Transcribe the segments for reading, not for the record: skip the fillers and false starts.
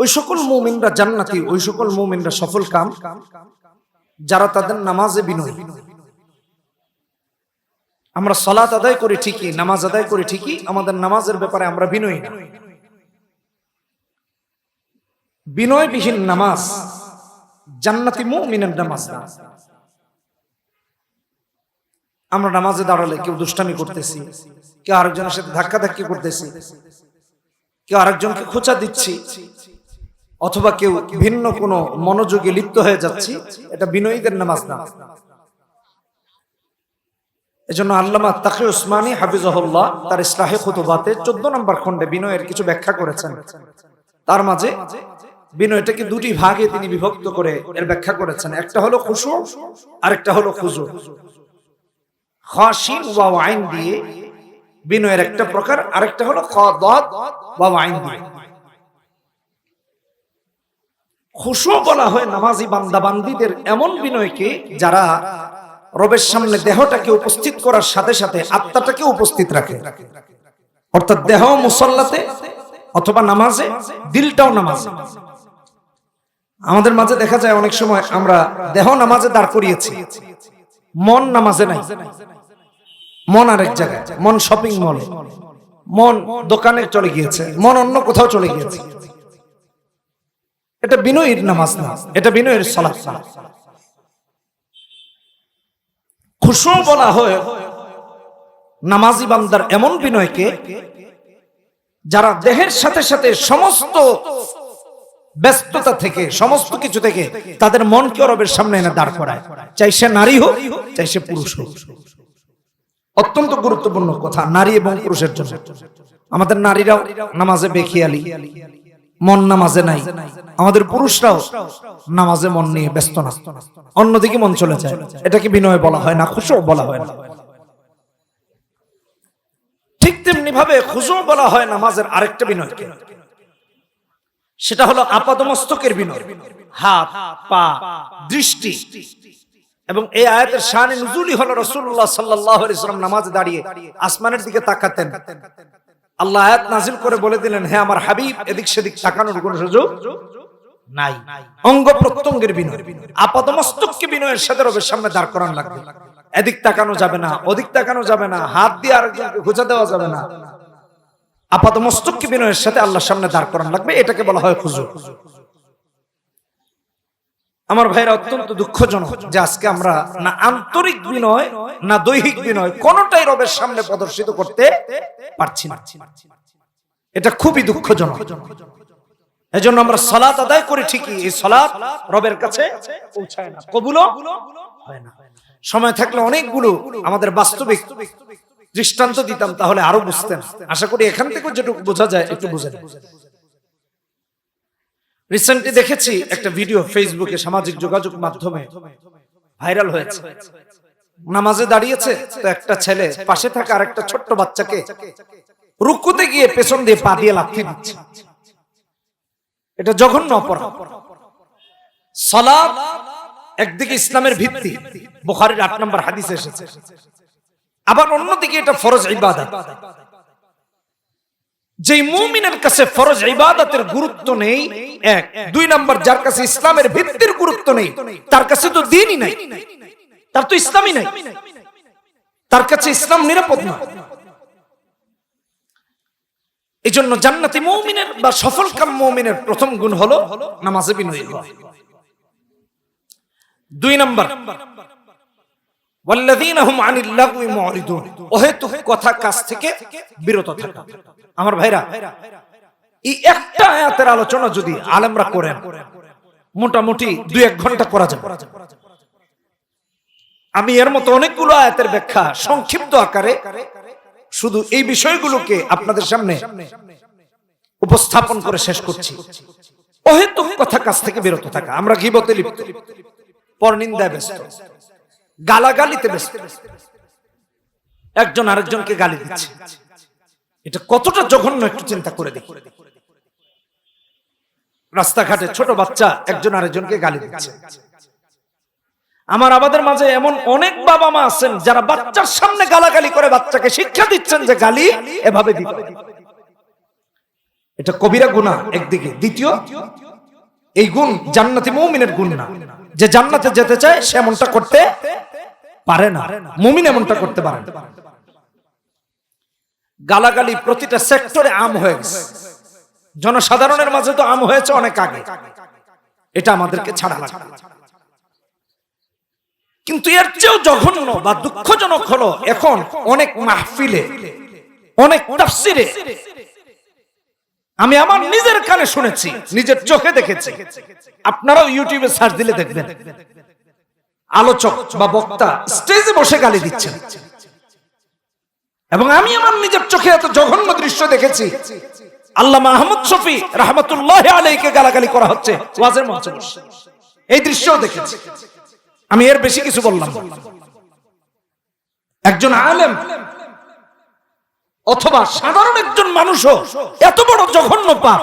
ওই সকল মুমিনরা জান্নাতি, ওই সকল মুমিনরা সফল কাম যারা তাদের নামাজে বিনয়ী। আমরা সালাত আদায় করি ঠিকই, নামাজ আদায় করি ঠিকই, আমাদের নামাজের ব্যাপারে আমরা বিনয়ী না। বিনয়বিহীন নামাজ জান্নাতি মুমিনের নামাজ না। আমরা নামাজে দাঁড়ালে কেউ দুষ্টামি করতেছি, কেউ আরেকজনের সাথে ধাক্কাধাক্কি করতেছি, কেউ আরেকজনকে খোঁচা দিচ্ছি, অথবা কেউ ভিন্ন কোনো মনোযোগে লিপ্ত হয়ে যাচ্ছি, এটা বিনয়ীদের নামাজ না। এজন্য আল্লামা তাকি উসমানী হাফিজাহুল্লাহ তার ইসলাহে খুতুবাতে 14 নম্বর খণ্ডে বিনয়ের কিছু ব্যাখ্যা করেছেন। তার মাঝে বিনয়টাকে দুটি ভাগে তিনি বিভক্ত করে এর ব্যাখ্যা করেছেন। একটা হলো খুশু, আরেকটা হলো খুজু। খাশিন ওয়া আইন দিয়ে বিনয়ের একটা প্রকার, আরেকটা হলো খাদাদ ওয়া আইন দিয়ে। খুশু বলা হয় নামাজি বান্দা বান্দীদের এমন বিনয়কে যারা রবের সামনে দেহটাকে উপস্থিত করার সাথে সাথে আত্মাটাকে উপস্থিত রাখে, অর্থাৎ দেহ মুসল্লাতে অথবা নামাজে, দিলটাও নামাজে। আমাদের মাঝে দেখা যায় অনেক সময় আমরা দেহ নামাজে দাঁড় করিয়েছি, মন নামাজে নাই। মন আরেক জায়গায়, মন শপিং মলে, মন দোকানে চলে গিয়েছে, মন অন্য কোথাও চলে গিয়েছে। এটা বিনয়ীর নামাজ না, এটা বিনয়ের সালাত না। খুশু বলা হয় নামাজি বান্দার এমন বিনয়কে যারা দেহের সাথে সাথে সমস্ত ব্যস্ততা থেকে, সমস্ত কিছু থেকে তাদের মনকে রবের সামনে এনে দাঁড় করায়, চাই সে নারী হোক, চাই সে পুরুষ হোক। অত্যন্ত গুরুত্বপূর্ণ কথা নারী এবং পুরুষের জন্য। আমাদের নারীরাও নামাজে বেখিয়ালি, মন নামাজে নাই। আমাদের পুরুষরাও নামাজে মন নিয়ে ব্যস্ত না, অন্যদিকে মন চলে যায়। এটাকে বিনয় বলা হয় না, খুশু বলা হয় না। ঠিক তেমনি ভাবে খুশু বলা হয় নামাজের আরেকটা বিনয়কে, সেটা হলো আপাদমস্তকের বিনয়, হাত, পা, দৃষ্টি। এবং এই আয়াতের শানে নুজুলি হলো রাসূলুল্লাহ সাল্লাল্লাহু আলাইহি ওয়াসাল্লাম নামাজে দাঁড়িয়ে আসমানের দিকে তাকাতেন। আল্লাহ আয়াত নাযিল করে বলে দিলেন, হে আমার হাবিব, এদিক সেদিক তাকানোর কোনো সুযোগ নাই। অঙ্গ প্রত্যঙ্গের বিনয়, আপাদমস্তককে বিনয়ের সাথে রবের সামনে দাঁড় করানো লাগবে। এদিক তাকানো যাবে না, ওদিক তাকানো যাবে না, হাত দিয়ে আরেকজনকে খোঁচা দেওয়া যাবে না। আপাদমস্তককে বিনয়ের সাথে আল্লাহর সামনে দাঁড় করানো লাগবে। এটাকে বলা হয় খুজু। আমার ভাইরা, অত্যন্ত দুঃখজনক যে আজকে আমরা না আন্তরিক বিনয় না দৈহিক বিনয় কোনটাই রবের সামনে প্রদর্শিত করতে পারছি না। এটা খুবই দুঃখজনক। এজন্য আমরা সালাত আদায় করি ঠিকই, এই সালাত রবের কাছে পৌঁছায় না, কবুলও হয় না। সময় থাকলে অনেকগুলো আমাদের বাস্তবিক দৃষ্টান্ত দিতাম, তাহলে আরো বুঝতেন। আশা করি এখান থেকে যেটুকু বোঝা যায় একটু বুঝেন। রিসেন্টলি দেখেছি একটা ভিডিও ফেসবুকে, সামাজিক যোগাযোগ মাধ্যমে ভাইরাল হয়েছে। নামাজে দাঁড়িয়েছে তো একটা ছেলে পাশে থাকা আরেকটা ছোট্ট বাচ্চাকে রুকুতে গিয়ে পেছন দিয়ে পা দিয়ে লাথি দিচ্ছে। এটা জঘন্য অপরাধ। সালাত একদিকে ইসলামের ভিত্তি, বুখারীর 8 নম্বর হাদিসে এসেছে, আবার অন্যদিকে এটা ফরজ ইবাদত। যে মুমিনের কাছে ফরজ ইবাদতের গুরুত্ব নেই, 1 2 নাম্বার যার কাছে ইসলামের ভিত্তির গুরুত্ব নেই, তার কাছে তো দ্বীনই নাই, তার তো ইসলামই নাই, তার কাছে ইসলাম নিরাপদ না। এজন্য জান্নাতি মুমিনের বা সফলকাম মুমিনের প্রথম গুণ হলো নামাজে বিনয়ী হওয়া। 2 নাম্বার ওয়াল্লাযীনা হুম আনিল লাগওয়ি মুরিদুন, অহেতুক কথা কাজ থেকে বিরত থাকা। আমার ভাইরা, এই একটা আয়াতের আলোচনা যদি আলেমরা করেন, মোটামুটি 2-1 ঘন্টা করা যাবে। আমি এর মতো অনেকগুলো আয়াতের ব্যাখ্যা সংক্ষিপ্ত আকারে শুধু এই বিষয়গুলোকে আপনাদের সামনে উপস্থাপন করে শেষ করছি। অহেতুক কথা কাজ থেকে বিরত থাকা। আমরা গীবতে লিপ্ত, পরনিন্দায় ব্যস্ত, গালাগালিতে ব্যস্ত, একজন আরেকজনকে গালি দিচ্ছে। এটা কতটা জঘন্য একটু চিন্তা করে দেখি। রাস্তাঘাটে ছোট বাচ্চা একজন আরেকজনকে গালি দিচ্ছে। আমাদের মাঝে এমন অনেক বাবা মা আছেন যারা বাচ্চার সামনে গালাগালি করে বাচ্চাকে শিক্ষা দিচ্ছেন যে গালি এভাবে দিতে হবে। এটা কবিরা গুনাহ একদিকে, দ্বিতীয় এই গুণ জান্নাতি মুমিনের গুণ না। যে জান্নাতে যেতে চায় সে এমনটা করতে পারে না, মুমিন এমনটা করতে পারে না। গালাগালি প্রতিটা সেক্টরে আম হয়ে গেছে, জনসাধারণের মাঝে তো আম হয়েছে অনেক আগে, এটা আমাদেরকে ছাড়া লাগবে। কিন্তু এর চেয়েও জঘন্য বা দুঃখজনক হলো এখন অনেক মাহফিলে, অনেক তাফসিরে আমি আমার নিজের কানে শুনেছি, নিজের চোখে দেখেছি, আপনারাও ইউটিউবে সার্চ দিলে দেখবেন, আলোচক বা বক্তা স্টেজে বসে গালি দিচ্ছেন। এবং আমি আমার নিজের চোখে এত জঘন্য দৃশ্য দেখেছি। আল্লামা আহমদ শফী রাহমাতুল্লাহি আলাইহিকে গালাগালি করা হচ্ছে ওয়াজের মঞ্চে বসে, এই দৃশ্যও দেখেছি। আমি এর বেশি কিছু বললাম না। একজন আলেম অথবা সাধারণ একজন মানুষও এত বড় জঘন্য পাপ,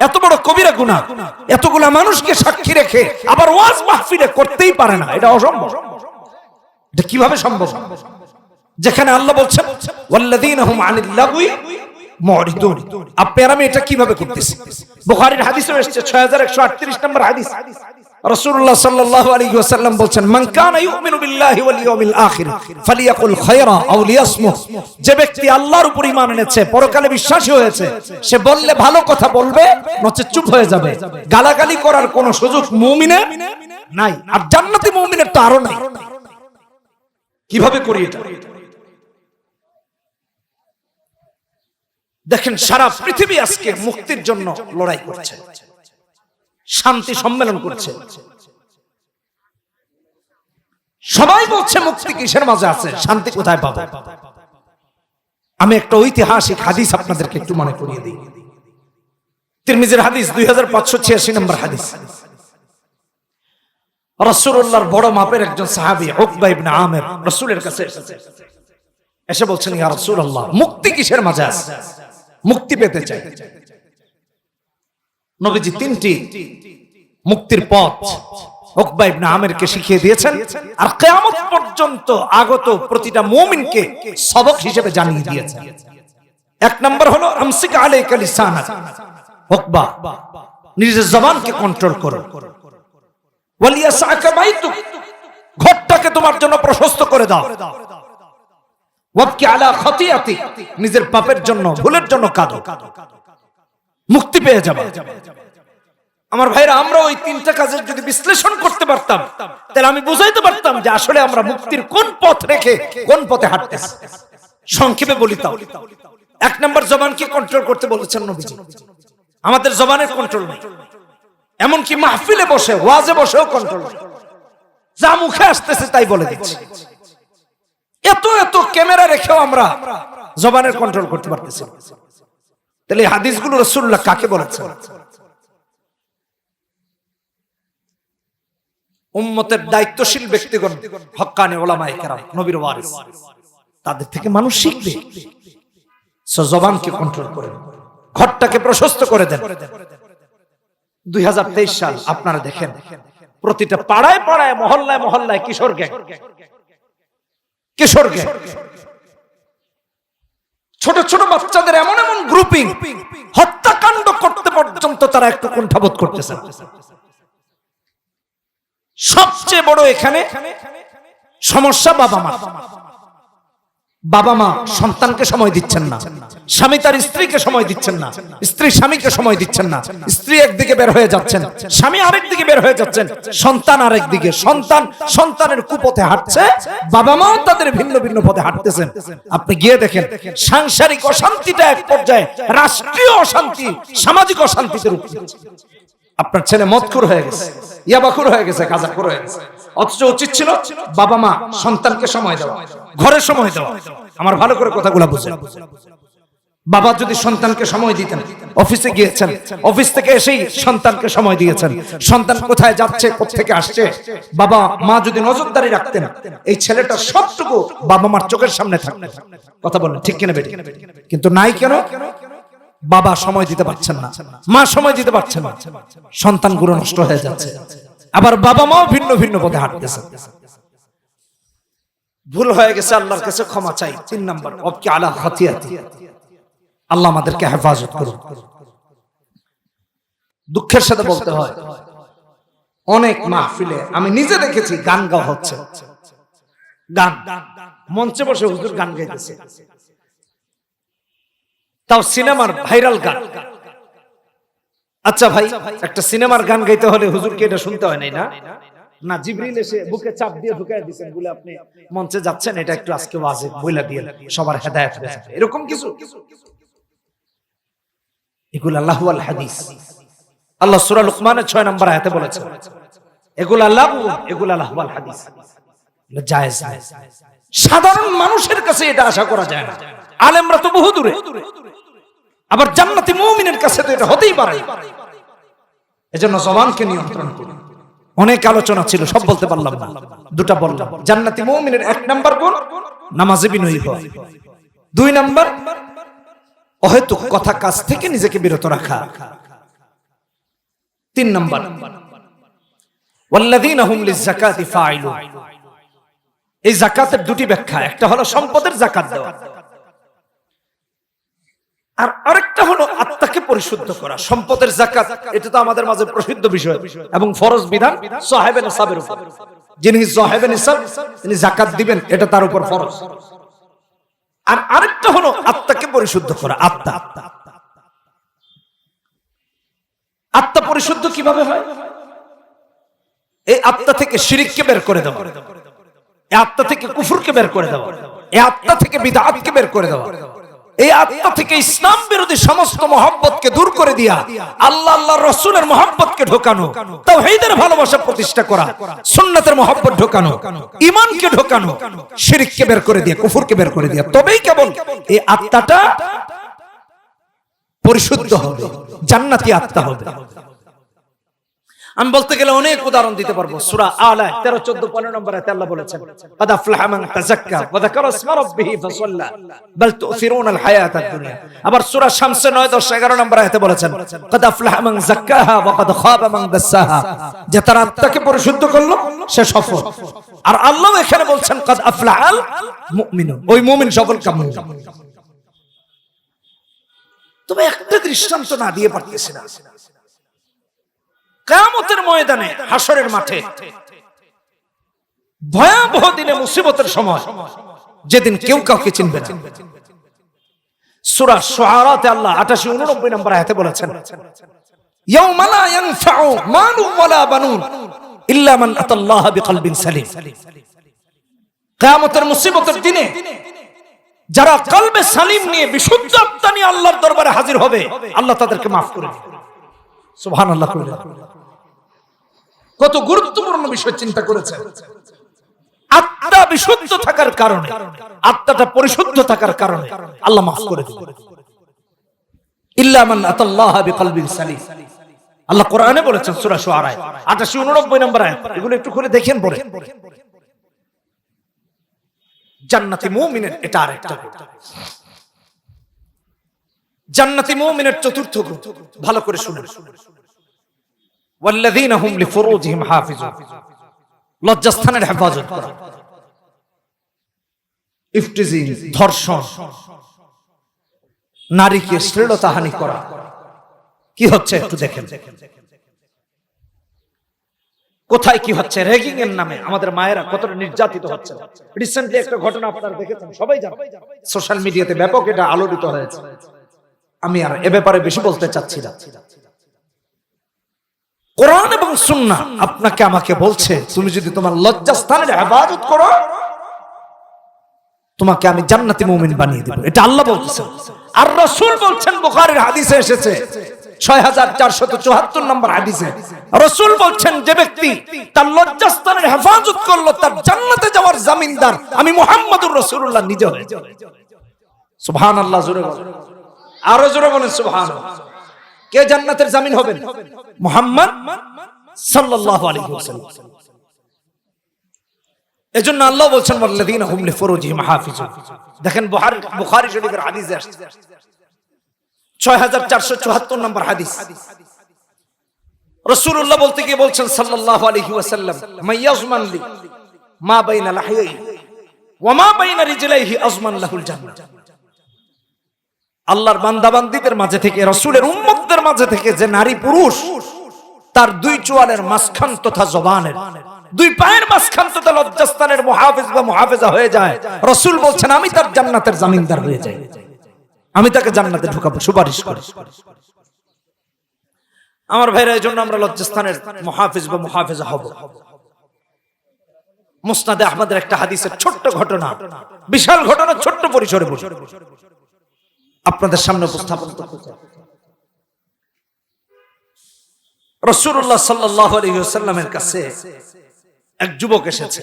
এত বড় কবিরা গুনাহ, এতগুলা মানুষকে সাক্ষী রেখে আবার ওয়াজ মাহফিলে করতেই পারে না, এটা অসম্ভব। এটা কিভাবে সম্ভব? যেখানে আল্লাহ বলছেন ওয়াল্লাযীনা হুম আনিল লাগwi মুরিদুন, আপনি আর আমি এটা কিভাবে করতেছি? বুখারীর হাদিসে এসেছে 6138 নম্বর হাদিস, রাসূলুল্লাহ সাল্লাল্লাহু আলাইহি ওয়াসাল্লাম বলেন মান কানা ইউমিনু বিল্লাহি ওয়াল ইয়াউমিল আখির ফালিয়াকুল খায়রা আও লিয়াসমুত, যে ব্যক্তি আল্লাহর উপর ঈমান এনেছে, পরকালে বিশ্বাসী হয়েছে, সে বললে ভালো কথা বলবে, নচেত চুপ হয়ে যাবে। গালাগালি করার কোনো সুযোগ মুমিনের নাই, আর জান্নাতি মুমিনের তো আরো নাই। কিভাবে করি এটা? দেখেন সারা পৃথিবী আজকে মুক্তির জন্য লড়াই করছে, শান্তি সম্মেলন করছে, সবাই বলছে মুক্তি কিসের মাঝে আছে, শান্তি কোথায় পাবো? আমি একটা ঐতিহাসিক হাদিস আপনাদেরকে একটু মনে করিয়ে দিই। তিরমিজির হাদিস 2586 নম্বর হাদিস। রাসূলুল্লাহর বড় মাপের একজন সাহাবী উকবা ইবনে আমির রাসূলের কাছে এসে বলছেন, ইয়া রাসূলুল্লাহ, মুক্তি কিসের মাঝে আছে? মুক্তি পেতে চাই। নবীজি তিনটি মুক্তির পথ উকবা ইবনে আমিরকে শিখিয়ে দিয়েছেন, আর কিয়ামত পর্যন্ত আগত প্রতিটা মুমিনকে সবক হিসেবে জানিয়ে দিয়েছেন। এক নাম্বার হলো আমসিক আলাইকা লিসানাক, উকবা নিজের জবানকে কন্ট্রোল করো। ওয়ালিয়াসাকা বাইতুক, ঘরটাকে তোমার জন্য প্রশস্ত করে দাও। ওয়াবকি আলা খাতিয়াতিক, নিজের পাপের জন্য, ভুলের জন্য কাঁদো, মুক্তি পেয়ে যাবে। আমার ভাইরা, আমরা ওই তিনটা কাজের যদি বিশ্লেষণ করতে পারতাম, তাহলে আমি বুঝাইতে পারতাম যে আসলে আমরা মুক্তির কোন পথ রেখে কোন পথে হাঁটতেছি। সংক্ষেপে বলি তাও, এক নম্বর জবানকে কন্ট্রোল করতে বলেছেন নবীজি। আমাদের জবানের কন্ট্রোল নেই, এমনকি মাহফিলে বসে, ওয়াজে বসেও কন্ট্রোল নেই, যা মুখে আসতেছে তাই বলে দিচ্ছি। এত এত ক্যামেরা রেখেও আমরা জবানের কন্ট্রোল করতে পারতেছি। তাহলে এই হাদিসগুলো রাসূলুল্লাহ কাকে বলেছেন? উম্মতের দায়িত্বশীল ব্যক্তিগণ, হক্কানি উলামায়ে কেরাম, নবীর ওয়ারিস, তাদের থেকে মানুষ শিখবে। জবানকে কন্ট্রোল করে ঘরটাকে প্রশস্ত করে দেন। 2023 সাল আপনারা দেখেন, প্রতিটা পাড়ায় পাড়ায়, মহল্লায় মহল্লায় কিশোর গ্যাং, কিশোর গ্যাং, ছোট ছোট বাচ্চাদের এমন এমন গ্রুপিং, হত্যাকাণ্ড করতে পর্যন্ত তারা একটু কুণ্ঠাবোধ করতেছে। সবচেয়ে বড় এখানে সমস্যা বাবা মা। বাবা মা সন্তানকে সময় দিচ্ছেন না, স্বামী তার স্ত্রীকে সময় দিচ্ছেন না, স্ত্রী স্বামীকে সময় দিচ্ছেন না, স্ত্রী একদিকে বের হয়ে যাচ্ছেন, স্বামী আরেক দিকে বের হয়ে যাচ্ছেন, সন্তান আরেক দিকে, সন্তান সন্তানের কুপথে হাঁটছে, বাবা মাও তাদের ভিন্ন ভিন্ন পথে হাঁটতেছেন। আপনি গিয়ে দেখেন সাংসারিক অশান্তিটা এক পর্যায়ে রাষ্ট্রীয় অশান্তি, সামাজিক অশান্তিতে রূপ নিচ্ছে। আপনার ছেলে মদখোর হয়ে গেছে, ইয়াবাখোর হয়ে গেছে, গাঁজাখোর হয়ে গেছে, অথচ উচিত ছিল বাবা মা সন্তানকে সময় দেওয়া, ঘরে সময় দেওয়া। আমার ভালো করে কথাগুলো বুঝেন। বাবা যদি সন্তানকে সময় দিতেন, অফিসে গিয়েছেন, অফিস থেকে এসেই সন্তানকে সময় দিয়েছেন, সন্তান কোথায় যাচ্ছে, কোত্থেকে আসছে, বাবা মা যদি নজরদারি রাখতেন, এই ছেলেটা সবটুকু বাবা মার চোখের সামনে থাকতো। কথা বলেন ঠিক কিনা বেঠিক? কিন্তু নাই কেন? বাবা সময় দিতে পারছেন না, মা সময় দিতে পারছেন না, সন্তানগুলো নষ্ট হয়ে যাচ্ছে, আবার বাবা মাও ভিন্ন ভিন্ন পথে হাঁটতেছে। ভুল হয়ে গেছে, আল্লাহর কাছে ক্ষমা চাই। 3 নাম্বার, ওয়াবকি আলা খাতিয়াতি, আল্লাহ আমাদেরকে হেফাজত করুন। দুঃখের সাথে বলতে হয় অনেক মাহফিলে আমি নিজে দেখেছি গান গাওয়া হচ্ছে, গান মঞ্চে বসে হুজুর গান গাইতেছে, তাও সিনেমার ভাইরাল গান। আচ্ছা ভাই, একটা সিনেমার গান গাইতে হলে হুজুরকে এটা শুনতে হয় নাই না? না, জিবরিল এসে বুকে চাপ দিয়ে ঢুকায় দিবেন বলে আপনি মঞ্চে যাচ্ছেন, এটা একটু আজকে ওয়াজিব বইলা দিয়ে সবার হেদায়েত হয়ে যাবে, এরকম কিছু? এগুলো আল্লাহু আল হাদিস। আল্লাহ সূরা লুকমানের 6 নম্বর আয়াতে বলেছেন এগুলো আল্লাহ, এগুলো আল্লাহু আল হাদিস, এটা জায়েজ না। সাধারণ মানুষের কাছে এটা আশা করা যায় না, আলেমরা তো বহু দূরে, আবার জান্নাতি মুমিনের কাছে তো এটা হতেই পারে। এজন্য জবানকে নিয়ন্ত্রণ করুন। অনেক আলোচনা ছিল, সব বলতে পারলাম না, দুটা বললাম। জান্নাতি মুমিনের 1 নাম্বার গুণ নামাজে বিনয়ী হওয়া, 2 নাম্বার অহেতুক কথা কাজ থেকে নিজেকে বিরত রাখা, 3 নাম্বার ওয়াল্লাযীনা হুম লিয-যাকাতি ফাঈলুন। এই যাকাতের দুটি ব্যাখ্যা, একটা হলো সম্পদের যাকাত দেওয়া, আর আরেকটা হলো আত্মাকে পরিশুদ্ধ করা। সম্পদের যাকাত এটা তো আমাদের মাঝে প্রসিদ্ধ বিষয় এবং ফরজ বিধান সাহেবে নিসাবের উপর। যিনি সাহেবে নিসাব তিনি যাকাত দিবেন, এটা তার উপর ফরজ। আর আরেকটা হলো আত্মাকে পরিশুদ্ধ করা। আত্মা পরিশুদ্ধ কিভাবে হয়? এই আত্মা থেকে শিরককে বের করে দেওয়া, এই আত্মা থেকে কুফরকে বের করে দেওয়া, এই আত্মা থেকে বিদআতকে বের করে দেওয়া, এই আত্মা থেকে ইসলাম বিরোধী সমস্ত মহব্বতকে দূর করে দিয়া আল্লাহ আল্লাহর রাসূলের মহব্বতকে ঢোকানো, তাওহীদের ভালোবাসা প্রতিষ্ঠা করা, সুন্নাতের মহব্বত ঢোকানো, ঈমানকে ঢোকানো, শিরককে বের করে দিয়া, কুফরকে বের করে দিয়া, তবেই কেবল এই আত্মাটা পরিশুদ্ধ হবে, জান্নাতি আত্মা হবে। আমি বলতে গেলে অনেক উদাহরণ দিতে পারবো। সূরা আলা 13, 14, 15 নম্বর আয়াতে আল্লাহ বলেছেন ক্বাদ আফলাহা মান তাযাক্কা ওয়া যাকারা ইসমা রাব্বিহি ফাসাল্লা বাল তুসিরুনাল হায়াতাদ দুনিয়া। আবার সূরা শামসে 9, 10, 11 নম্বর আয়াতে বলেছেন ক্বাদ আফলাহা মান যাক্কাহা ওয়া ক্বাদ খাবা মান দাসসাহা। যে তার আত্মাকে পরিশুদ্ধ করলো সে সফল। আর আল্লাহ এখানে বলছেন ক্বাদ আফলাহাল মুমিনুন, ওই মুমিন সফল কামিল। তবে একটা দৃষ্টান্ত না দিয়ে পারতেছি না। কিয়ামতের ময়দানে, হাসরের মাঠে, ভয়াবহ দিনে, মুসিবতের সময়, যেদিন কেউ কাউকে চিনবে না। সূরা শুআরাতে আল্লাহ 88, 89 নম্বর আয়াতে বলেছেন ইয়াউমা লা ইয়ানফাউ মালু ওয়ালা বানুন ইল্লা মান আতাল্লাহা বিকলবিন সালিম। কিয়ামতের মুসিবতের দিনে যারা কলবে সালিম নিয়ে, বিশুদ্ধ আত্মা নিয়ে আল্লাহর দরবারে হাজির হবে, আল্লাহ তাদেরকে মাফ করে দিবেন। সুবহানাল্লাহ। কত গুরুত্বপূর্ণ বিষয় চিন্তা করেছেন। আত্মা বিশুদ্ধ থাকার কারণে, আত্মাটা পরিশুদ্ধ থাকার কারণে আল্লাহ মাফ করে দিবেন। ইল্লা মান আতাল্লাহা বিকলবিন সালিম। আল্লাহ কোরআনে বলেছেন সূরা শুআরা 88, 89 নম্বর আয়াত, এগুলো একটু করে দেখেন পড়ে। জান্নাতি মুমিনের এটা আরেকটা গুণ। জান্নাতি মুমিনের চতুর্থ গুণ, ভালো করে শুনুন। ওয়াল্লাযীনা হুম লিফুরুজিহিম হাফিজুন। লজ্জাস্থানের হেফাজত করা, ইফতিজিং, ধর্ষণ, নারীকে শ্লীলতাহানি করা, কি হচ্ছে একটু দেখেন। কোথায় কি হচ্ছে? র্যাগিং এর নামে আমাদের মায়েরা কতটা নির্যাতিত হচ্ছে। রিসেন্টলি একটা ঘটনা আপনারা দেখেছেন, সবাই জানেন, সোশ্যাল মিডিয়াতে ব্যাপক এটা আলোড়িত হয়েছে। আমি আর এ ব্যাপারে বেশি বলতে চাচ্ছি না। কোরআন এবং সুন্নাহ আপনাকে আমাকে বলছে, তুমি যদি তোমার লজ্জাস্থানের হেফাজত করো, তোমাকে আমি জান্নাতি মুমিন বানিয়ে দেব। এটা আল্লাহ বলছেন। আর রাসূল বলছেন, বুখারীর হাদিসে এসেছে 6474 নম্বর হাদিসে রাসূল বলছেন, যে ব্যক্তি তার লজ্জাস্থানের হেফাজত করলো, তার জান্নাতে যাওয়ার জামিনদার আমি মুহাম্মদুর রাসূলুল্লাহ নিজে হয়ে যাব। সুবহানাল্লাহ। জোরে বলেন, আরো জোরে বলেন সুবহানাল্লাহ। কে জান্নাতের জামিন হবেন? মুহাম্মদ সাল্লাল্লাহু আলাইহি ওয়াসাল্লাম। এজন্য আল্লাহ বলছেন ওয়াল্লাযীনা হুম লিফুরুজিহিম হাফিজুন। দেখেন বুখারী শরীফের হাদিসে আসছে 6474 নম্বর হাদিস। রাসূলুল্লাহ বলতে গিয়ে বলছেন সাল্লাল্লাহু আলাইহি ওয়াসাল্লাম, মাইয়াজমান লি মা বাইনা লাহিয়াইহি ওয়া মা বাইনা রিজলাইহি আজমান লাহুল জান্নাহ। আল্লাহর বান্দা বান্দীদের মাঝে থেকে, রাসূলের উম্মতদের মাঝে থেকে যে নারী পুরুষ তার দুই চোয়ালের মাঝখান তথা জবানের দুই পায়ের মাঝখান তথা লজ্জাস্থানের মুহাফিজ বা মুহাফেজা হয়ে যায়, রাসূল বলছেন আমি তার জান্নাতের জামিনদার হয়ে যাই, আমি তাকে জান্নাতে ঢুকাবো, সুপারিশ করি। আমার ভাইরা, এই জন্য আমরা লজ্জাস্থানের মুহাফিজ বা মুহাফেজা হব। মুসনাদে আহমদের একটা হাদিসের ছোট্ট ঘটনা, বিশাল ঘটনা ছোট্ট পরিসরে বসে আপনাদের সামনে উপস্থাপন করতে চাই। রাসূলুল্লাহ সাল্লাল্লাহু আলাইহি ওয়াসাল্লামের কাছে এক যুবক এসেছে।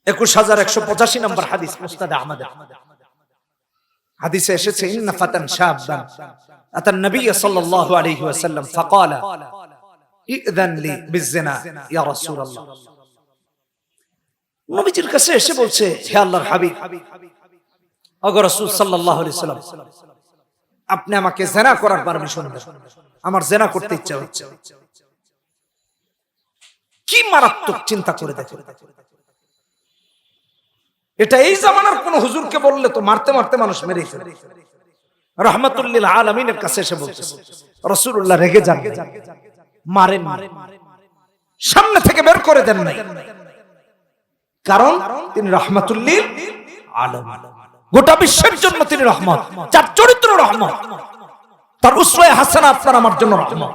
21185 নম্বর হাদিস মুসনাদে আহমদের। হাদিসে এসেছে ইন্না ফাতান শাবান আতান নবী সাল্লাল্লাহু আলাইহি ওয়াসাল্লাম ফাকালা ইযযান লি বিযিনা ইয়া রাসূলুল্লাহ। নবীজির কাছে এসে বলছে, হে আল্লাহর হাবিব, ওগো রাসূল সাল্লাল্লাহু আলাইহি ওয়াসাল্লাম, আপনি আমাকে জিনা করার পারমিশন দেন, আমার জিনা করতে ইচ্ছা হচ্ছে। কি মারাত্মক চিন্তা করে দেখেন, এটা এই জামানার কোন হুজুরকে বললে তো মারতে মারতে মানুষ মেরে ফেলে। রাহমাতুল লিল আলামিনের কাছে এসে বলছে, রাসূলুল্লাহ রেগে যান, মারেন, সামনে থেকে বের করে দেন নাই, কারণ তিনি রাহমাতুল লিল আলামিন, গোটা বিশ্বের জন্য তিনি রহমত, যার চরিত্র রহমত, তার উসওয়ায়ে হাসানা আপনার আমার জন্য রহমত।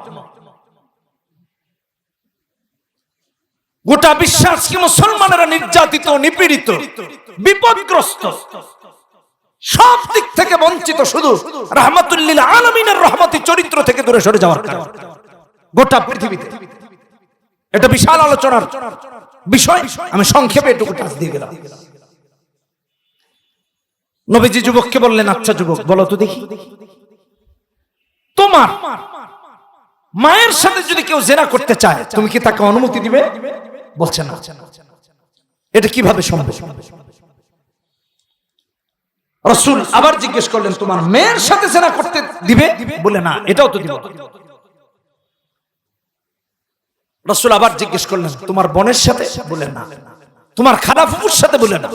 গোটা বিশ্ব আজকে মুসলমানেরা নির্যাতিত, নিপীড়িত, বিপদগ্রস্ত, সব দিক থেকে বঞ্চিত, শুধু রাহমাতুল লিল আলামিনের রহমতি চরিত্র থেকে দূরে সরে যাওয়ার কারণে গোটা পৃথিবীতে। এটা বিশাল আলোচনার বিষয়, আমি সংক্ষেপে এটুকু টাচ দিয়ে গেলাম। নবীজি যুবককে বললেন, আচ্ছা যুবক, বলো তো দেখি, তোমার মায়ের সাথে যদি কেউ জিনা করতে চায়, তুমি কি তাকে অনুমতি দিবে? বলছে না। এটা কিভাবে সম্ভব? রাসূল আবার জিজ্ঞেস করলেন, তোমার মেয়ের সাথে জিনা করতে দিবে? বলে না, এটাও তো দিব। রাসূল আবার জিজ্ঞেস করলেন, তোমার বোনের সাথে? বলে না। তোমার খালা ফুফুর সাথে? বলে না।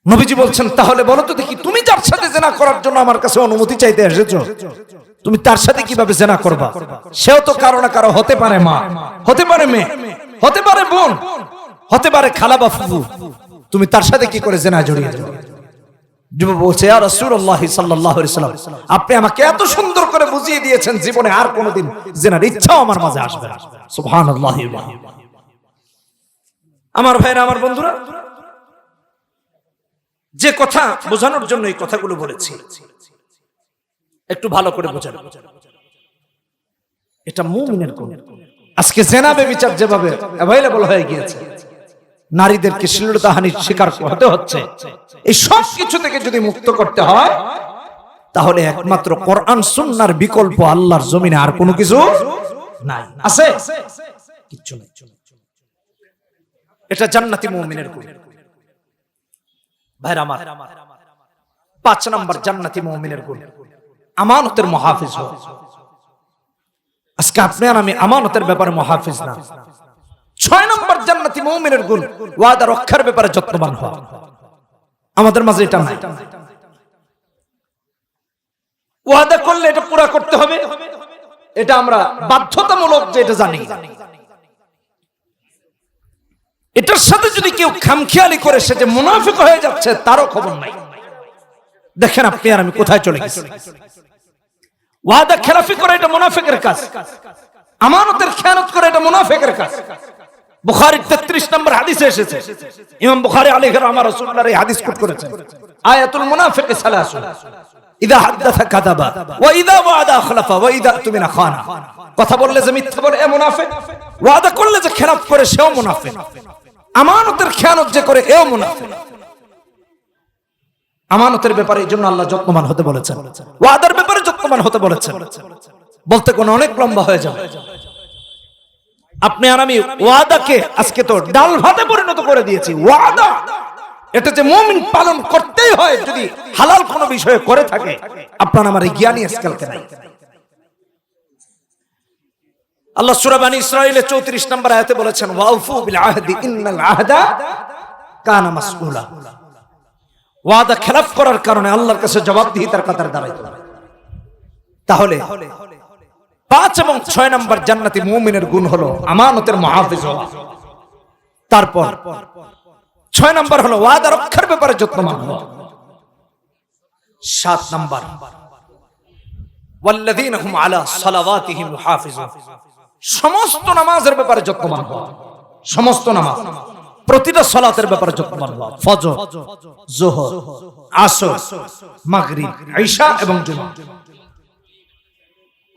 নবীজি বলছেন, তাহলে বলো তো দেখি, তুমি যার সাথে জিনা করার জন্য আমার কাছে অনুমতি চাইতে এসেছো, তুমি তার সাথে কিভাবে জিনা করবা? সেও তো কারো না কারো হতে পারে মা, হতে পারে মেয়ে, হতে পারে বোন, হতে পারে খালা বা ফুফু, তুমি তার সাথে কি করে জিনা জড়িয়ে যাবে? যুবক বলছে, ইয়া রাসূলুল্লাহ সাল্লাল্লাহু আলাইহি ওয়াসাল্লাম, আপনি আমাকে এত সুন্দর করে বুঝিয়ে দিয়েছেন, জীবনে আর কোনোদিন জিনার ইচ্ছাও আমার মাঝে আসবে না। সুবহানাল্লাহি। আমার ভাইরা, আমার বন্ধুরা, যে কথা বোঝানোর জন্য এই কথাগুলো বলেছি, একটু ভালো করে বোঝানো। এটা মুমিনের গুণ। আজকে জিনা ব্যভিচার যেভাবে অ্যাভেলেবল হয়ে গিয়েছে, নারীদেরকে শ্লীলতাহানির শিকার হতে হচ্ছে, এই সব কিছু থেকে যদি মুক্ত করতে হয়, তাহলে একমাত্র কোরআন সুন্নাহর বিকল্প আল্লাহর জমিনে আর কোনো কিছু নাই। আছে? কিচ্ছু নাই। এটা জান্নাতি মুমিনের গুণ। ভাইরা আমার, 5 নম্বর জান্নাতি মুমিনের গুণ, আমানতের মুহাফিজ হওয়া। আজকে আপনি আর আমি আমানতের ব্যাপারে মুহাফিজ না। 6 নম্বর জান্নাতি মুমিনের গুণ, ওয়াদা রক্ষার ব্যাপারে যত্নবান হওয়া। আমাদের মাঝে এটা নাই। ওয়াদা করলে এটা পুরা করতে হবে, এটা আমরা বাধ্যতামূলক যে এটা জানি। এটার সাথে যদি কেউ খামখেয়ালি করে সে যে মুনাফিক হয়ে যাচ্ছে, তারও খবর নাই। দেখেন আপনি আর আমি কোথায় চলে গেছি। ওয়াদা খেলাফি করে এটা মুনাফিকের কাজ, আমানতের খেয়ানত করে এটা মুনাফিকের কাজ। বুখারীর 33 নম্বর হাদিসে এসেছে, ইমাম বুখারী আলাইহির রাহমাতুল্লাহ রাসূলুল্লাহ এই হাদিস কোট করেছেন, আয়াতুল মুনাফিক সালাসুন, ইযা হাদাসা কাযাবা ওয়া ইযা ওয়াদা আখলাফা ওয়া ইযা তুমিনা খানা। কথা বললে যে মিথ্যা বলে এ মুনাফিক, ওয়াদা করলে যে খেলাফ করে সেও মুনাফিক, আমানতের খেয়ানত যে করে এও মুনাফিক। আমানতের ব্যাপারে এই জন্য আল্লাহ যত্নবান হতে বলেছেন, ওয়াদার ব্যাপারে যত্নবান হতে বলেছেন। বলতে কোন অনেক লম্বা হয়ে যাবে। আপনি আর আমি ওয়াদাকে আজকে তো ডাল ভাতে পরিণত করে দিয়েছি। ওয়াদা এটা যে মুমিন পালন করতেই হয়, যদি হালাল কোন বিষয়ে করে থাকে। আপনার আমার এই জ্ঞানী আজকালকে নাই। আল্লাহ সূরা বনী ইসরাঈলের 34 নম্বর আয়াতে বলেছেন, ওয়াউফু বিল আহদি ইন্নাল আহদা কানা মাসউলা। ওয়াদা খেলাফ করার কারণে আল্লাহর কাছে জবাবদিহিতার কাতার দাঁড়াইতে হবে। তাহলে 5 এবং 6 নম্বর জান্নাতি মুমিনের গুণ হলো আমানতের মুহাফিজ হওয়া। তারপর 6 নম্বর হলো ওয়াদা রক্ষার ব্যাপারে যত্নবান হওয়া। 7 নম্বর ওয়াল্লাযীনা হুম আলা সালাওয়াতিহিম ইউহাফিজুন, সমস্ত নামাজের ব্যাপারে যত্নবান হওয়া। সমস্ত নামাজ, প্রতিটা সালাতের ব্যাপারে যত্নবান হওয়া। ফজর, যোহর, আসর, মাগরিব, ঈশা এবং জুমা।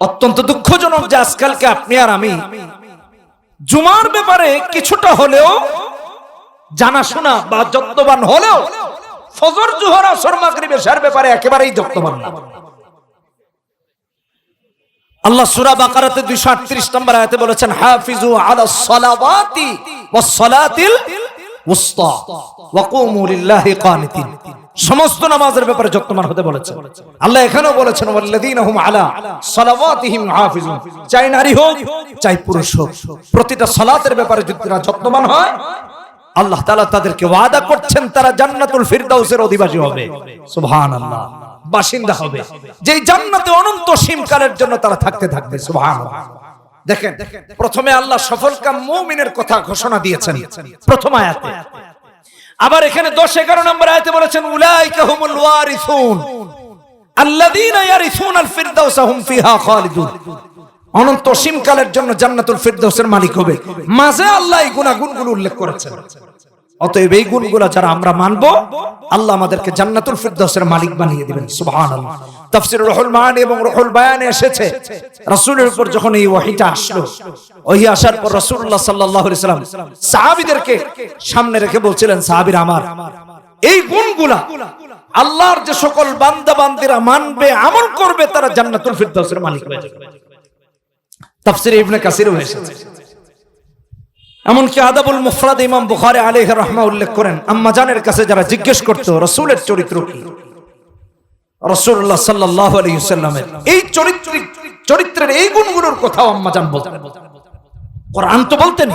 অত্যন্ত দুঃখজনক যে আজকালকে আপনি আর আমি জুমার ব্যাপারে কিছুটা হলেও জানাশোনা বা যত্নবান হলেও ফজর, যোহর, আসর, মাগরিব, ঈশার ব্যাপারে একেবারেই যত্নবান না। আল্লাহ সূরা বাকারাতে 238 নম্বর আয়াতে বলেছেন, হাফিজু আলাস সালাওয়াতি ওয়াস সালাতিল উসতা ওয়া কুমু লিল্লাহি কানিতিন, সমস্ত নামাজের ব্যাপারে যত্নবান হতে বলেছেন। আল্লাহ এখানেও বলেছেন ওয়াল্লাযীনা হুম আলা সালাওয়াতিহিম ইউহাফিজুন, চাই নারী হোক চাই পুরুষ হোক, প্রতিটা সালাতের ব্যাপারে যদি তারা যত্নবান হয় আল্লাহ তাআলা তাদেরকে ওয়াদা করছেন তারা জান্নাতুল ফিরদাউসের অধিবাসী হবে। সুবহানাল্লাহ, বাসিন্দা হবে, যেই জান্নাতে অনন্ত সীমকালের জন্য তারা থাকতে থাকবে। সুবহানাল্লাহ। দেখেন, প্রথমে আল্লাহ সফলকাম মুমিনের কথা ঘোষণা দিয়েছেন প্রথম আয়াতে। আবার এখানে 10-11 নম্বর আয়াতে বলেছেন উলাইকা হুমুল ওয়ারিসুন আল্লাযীনা ইয়ারিসুনাল ফিরদাউসা হুম ফিহা খালিদুন, অনন্ত সীমকালের জন্য জান্নাতুল ফিরদাউসের মালিক হবে। মাঝে আল্লাহ এই গুণাগুণগুলো উল্লেখ করেছেন। অতএব এই গুণগুলো যারা আমরা মানব আল্লাহ আমাদেরকে জান্নাতুল ফিরদাউসের মালিক বানিয়ে দিবেন। সুবহানাল্লাহ। তাফসীর রুহুল মাআনি এবং রুহুল বায়ানে এসেছে রাসূলের উপর যখন এই ওহীটা আসলো, ওহী আসার পর রাসূলুল্লাহ সাল্লাল্লাহু আলাইহি সাল্লাম সাহাবীদেরকে সামনে রেখে বলছিলেন, সাহাবীরা আমার, এই গুণগুলা আল্লাহর যে সকল বান্দা বান্দীরা মানবে, আমল করবে, তারা জান্নাতুল ফিরদাউসের মালিক হয়ে যাবে। তাফসীরে ইবনে কাসিরও এসেছে। এমনকি আদাবুল মুফরাদ ইমাম বুখারী আলাইহি রাহমাহ উল্লেখ করেন, আম্মা জানের কাছে যারা জিজ্ঞেস করতো রাসূলের চরিত্র কি, রাসূলুল্লাহ সাল্লাল্লাহু আলাইহি ওয়াসাল্লামের এই চরিত্রের এই গুণগুলোর কথাও আম্মা জান বলতেন। কোরআন তো বলতেন,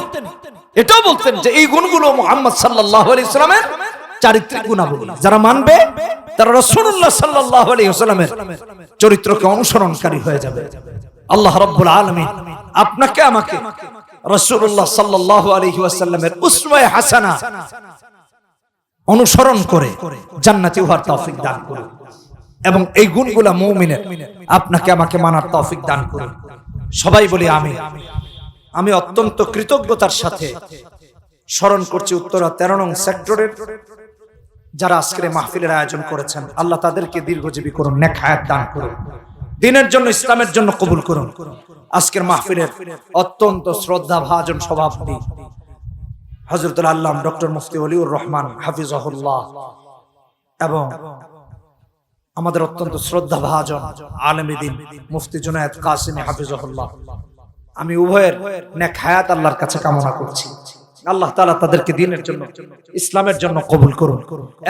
এটাও বলতেন যে এই গুণগুলো মুহাম্মদ সাল্লাল্লাহু আলাইহি ওয়াসাল্লামের চারিত্রিক গুণাবলী। যারা মানবে তারা রাসূলুল্লাহ সাল্লাল্লাহু আলাইহি ওয়াসাল্লামের চরিত্রকে অনুসরণকারী হয়ে যাবে। আল্লাহ রাব্বুল আলামিন আপনাকে আমাকে রাসূলুল্লাহ সাল্লাল্লাহু আলাইহি ওয়াসাল্লামের উসওয়ায়ে হাসানা অনুসরণ করে জান্নাতি হওয়ার তৌফিক দান করুন, এবং এই গুণগুলা মুমিনের আপনাকে আমাকে মানার তৌফিক দান করুন। সবাই বলি আমিন। আমি অত্যন্ত কৃতজ্ঞতার সাথে স্মরণ করছি উত্তরা 13 নং সেক্টরের যারা আজকের মাহফিলের আয়োজন করেছেন। আল্লাহ তাদেরকে দীর্ঘজীবী করুন, নেক হায়াত দান করুন, দ্বীনের জন্য, ইসলামের জন্য কবুল করুন। আজকের মাহফিলের অত্যন্ত শ্রদ্ধা ভাজন সভাপতি হযরতুল আল্লামা ডক্টর মুফতি ওলিউর রহমান হাফিজাহুল্লাহ এবং আমাদের অত্যন্ত শ্রদ্ধা ভাজন আলেমে দ্বীন মুফতি জুনায়েদ কাসিমি হাফিজাহুল্লাহ, আমি উভয়ের নেক হায়াত আল্লাহর কাছে কামনা করছি। আল্লাহ তাআলা তাদেরকে দ্বীনের জন্য, ইসলামের জন্য কবুল করুন,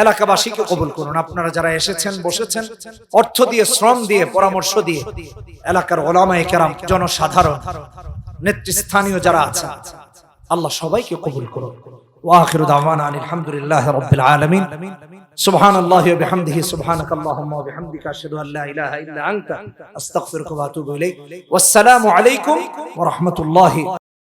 এলাকাবাসীকে কবুল করুন। আপনারা যারা এসেছেন, বসেছেন, অর্থ দিয়ে, শ্রম দিয়ে, পরামর্শ দিয়ে, এলাকার উলামায়ে কেরাম, জনসাধারণ, নেতৃস্থানীয় যারা আছেন, আল্লাহ সবাইকে কবুল করুন। ওয়া আখিরু দাওয়ানা আলহামদুলিল্লাহি রাব্বিল আলামিন। সুবহানাল্লাহি ওয়া বিহামদিহি, সুবহানাকাল্লাহুম্মা ওয়া বিহামদিকা, আশহাদু আল্লা ইলাহা ইল্লা আনতা, আস্তাগফিরুকা ওয়া আতুবু ইলাইক। ওয়াসসালামু আলাইকুম ওয়া রাহমাতুল্লাহি।